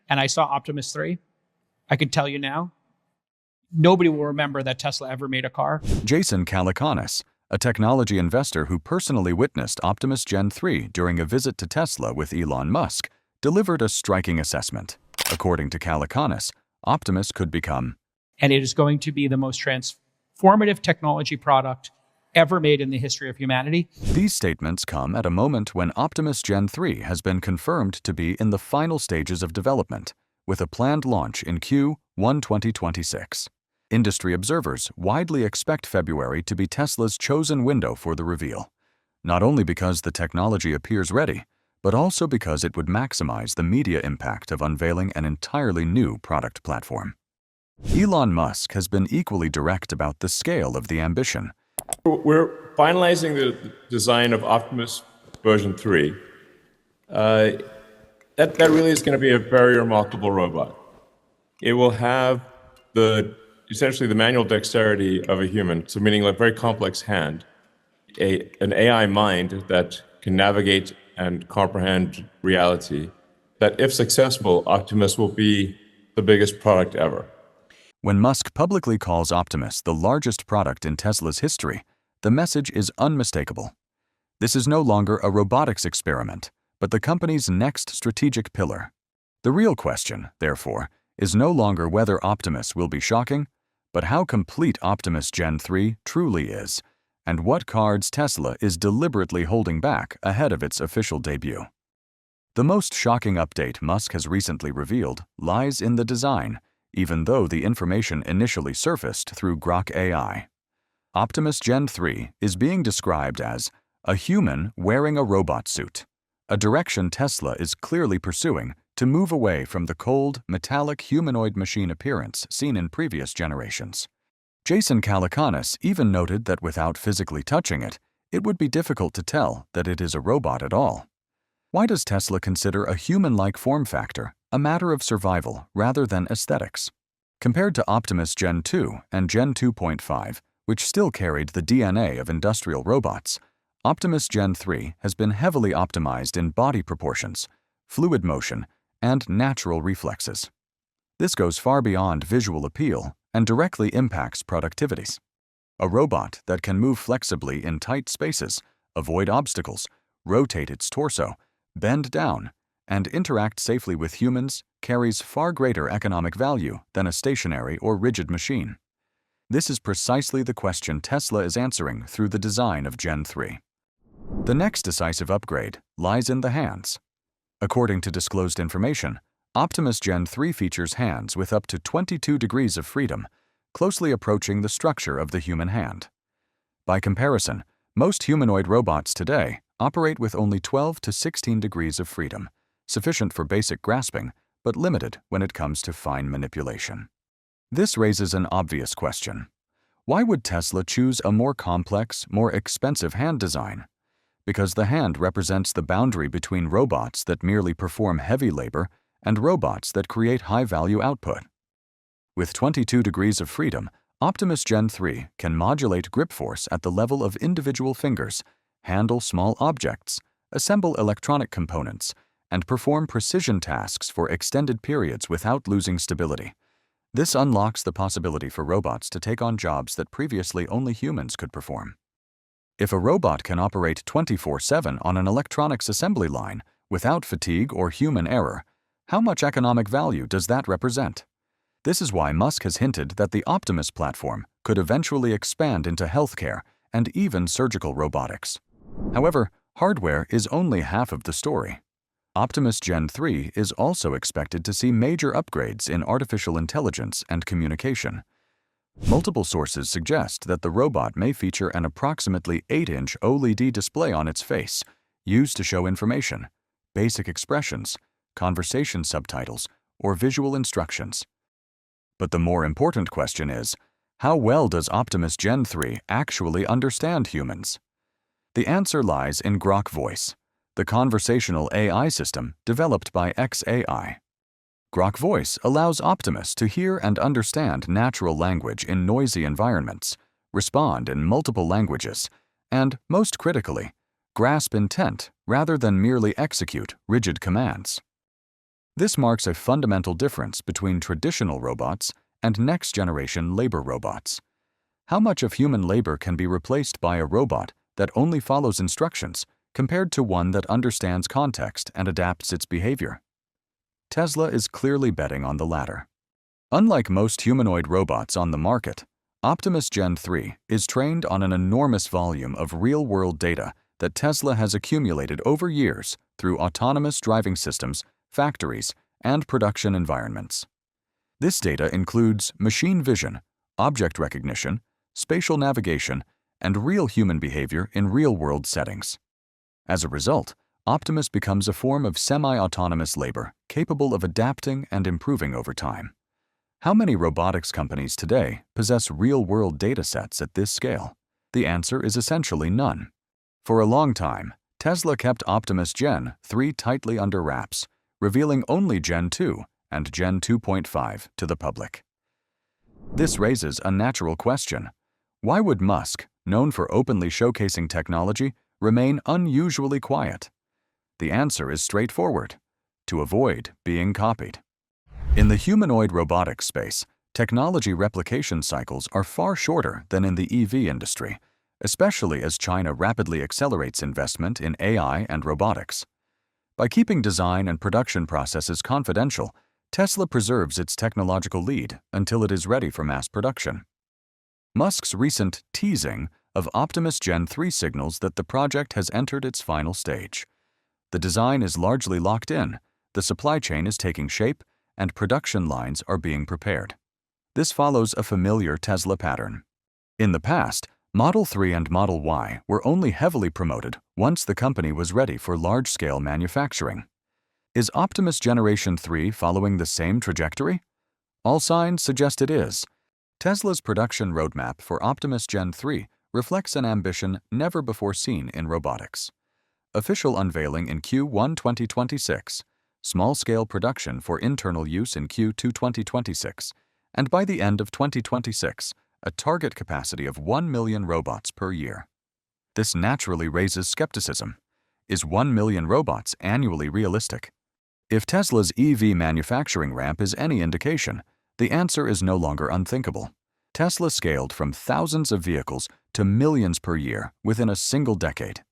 and I saw Optimus 3, I could tell you now, nobody will remember that Tesla ever made a car. Jason Calacanis, a technology investor who personally witnessed Optimus Gen 3 during a visit to Tesla with Elon Musk, delivered a striking assessment. According to Calacanis, Optimus could become, and it is going to be the most transformative technology product ever made in the history of humanity. These statements come at a moment when Optimus Gen 3 has been confirmed to be in the final stages of development, with a planned launch in Q1 2026. Industry observers widely expect February to be Tesla's chosen window for the reveal, not only because the technology appears ready, but also because it would maximize the media impact of unveiling an entirely new product platform. Elon Musk has been equally direct about the scale of the ambition. We're finalizing the design of Optimus version 3. That really is going to be a very remarkable robot. It will have essentially the manual dexterity of a human, so meaning a very complex hand, an AI mind that can navigate and comprehend reality, that if successful, Optimus will be the biggest product ever. When Musk publicly calls Optimus the largest product in Tesla's history, the message is unmistakable. This is no longer a robotics experiment, but the company's next strategic pillar. The real question, therefore, is no longer whether Optimus will be shocking, but how complete Optimus Gen 3 truly is, and what cards Tesla is deliberately holding back ahead of its official debut. The most shocking update Musk has recently revealed lies in the design, even though the information initially surfaced through Grok AI. Optimus Gen 3 is being described as a human wearing a robot suit, a direction Tesla is clearly pursuing to move away from the cold, metallic humanoid machine appearance seen in previous generations. Jason Calacanis even noted that without physically touching it, it would be difficult to tell that it is a robot at all. Why does Tesla consider a human-like form factor a matter of survival rather than aesthetics? Compared to Optimus Gen 2 and Gen 2.5, which still carried the DNA of industrial robots, Optimus Gen 3 has been heavily optimized in body proportions, fluid motion, and natural reflexes. This goes far beyond visual appeal and directly impacts productivities. A robot that can move flexibly in tight spaces, avoid obstacles, rotate its torso, bend down, and interact safely with humans carries far greater economic value than a stationary or rigid machine. This is precisely the question Tesla is answering through the design of Gen 3. The next decisive upgrade lies in the hands. According to disclosed information, Optimus Gen 3 features hands with up to 22 degrees of freedom, closely approaching the structure of the human hand. By comparison, most humanoid robots today operate with only 12 to 16 degrees of freedom, sufficient for basic grasping, but limited when it comes to fine manipulation. This raises an obvious question. Why would Tesla choose a more complex, more expensive hand design? Because the hand represents the boundary between robots that merely perform heavy labor and robots that create high-value output. With 22 degrees of freedom, Optimus Gen 3 can modulate grip force at the level of individual fingers, handle small objects, assemble electronic components, and perform precision tasks for extended periods without losing stability. This unlocks the possibility for robots to take on jobs that previously only humans could perform. If a robot can operate 24/7 on an electronics assembly line without fatigue or human error, how much economic value does that represent? This is why Musk has hinted that the Optimus platform could eventually expand into healthcare and even surgical robotics. However, hardware is only half of the story. Optimus Gen 3 is also expected to see major upgrades in artificial intelligence and communication. Multiple sources suggest that the robot may feature an approximately 8-inch OLED display on its face, used to show information, basic expressions, conversation subtitles, or visual instructions. But the more important question is, how well does Optimus Gen 3 actually understand humans? The answer lies in Grok Voice, the conversational AI system developed by xAI. Grok Voice allows Optimus to hear and understand natural language in noisy environments, respond in multiple languages, and, most critically, grasp intent rather than merely execute rigid commands. This marks a fundamental difference between traditional robots and next-generation labor robots. How much of human labor can be replaced by a robot that only follows instructions compared to one that understands context and adapts its behavior? Tesla is clearly betting on the latter. Unlike most humanoid robots on the market, Optimus Gen 3 is trained on an enormous volume of real-world data that Tesla has accumulated over years through autonomous driving systems, factories, and production environments. This data includes machine vision, object recognition, spatial navigation, and real human behavior in real-world settings. As a result, Optimus becomes a form of semi-autonomous labor capable of adapting and improving over time. How many robotics companies today possess real-world data sets at this scale? The answer is essentially none. For a long time, Tesla kept Optimus Gen 3 tightly under wraps, revealing only Gen 2 and Gen 2.5 to the public. This raises a natural question. Why would Musk, known for openly showcasing technology, remain unusually quiet? The answer is straightforward: to avoid being copied. In the humanoid robotics space, technology replication cycles are far shorter than in the EV industry, especially as China rapidly accelerates investment in AI and robotics. By keeping design and production processes confidential, Tesla preserves its technological lead until it is ready for mass production. Musk's recent teasing of Optimus Gen 3 signals that the project has entered its final stage. The design is largely locked in, the supply chain is taking shape, and production lines are being prepared. This follows a familiar Tesla pattern. In the past, Model 3 and Model Y were only heavily promoted once the company was ready for large-scale manufacturing. Is Optimus Generation 3 following the same trajectory? All signs suggest it is. Tesla's production roadmap for Optimus Gen 3 reflects an ambition never before seen in robotics. Official unveiling in Q1 2026, small-scale production for internal use in Q2 2026, and by the end of 2026, a target capacity of 1 million robots per year. This naturally raises skepticism. Is 1 million robots annually realistic? If Tesla's EV manufacturing ramp is any indication, the answer is no longer unthinkable. Tesla scaled from thousands of vehicles to millions per year within a single decade,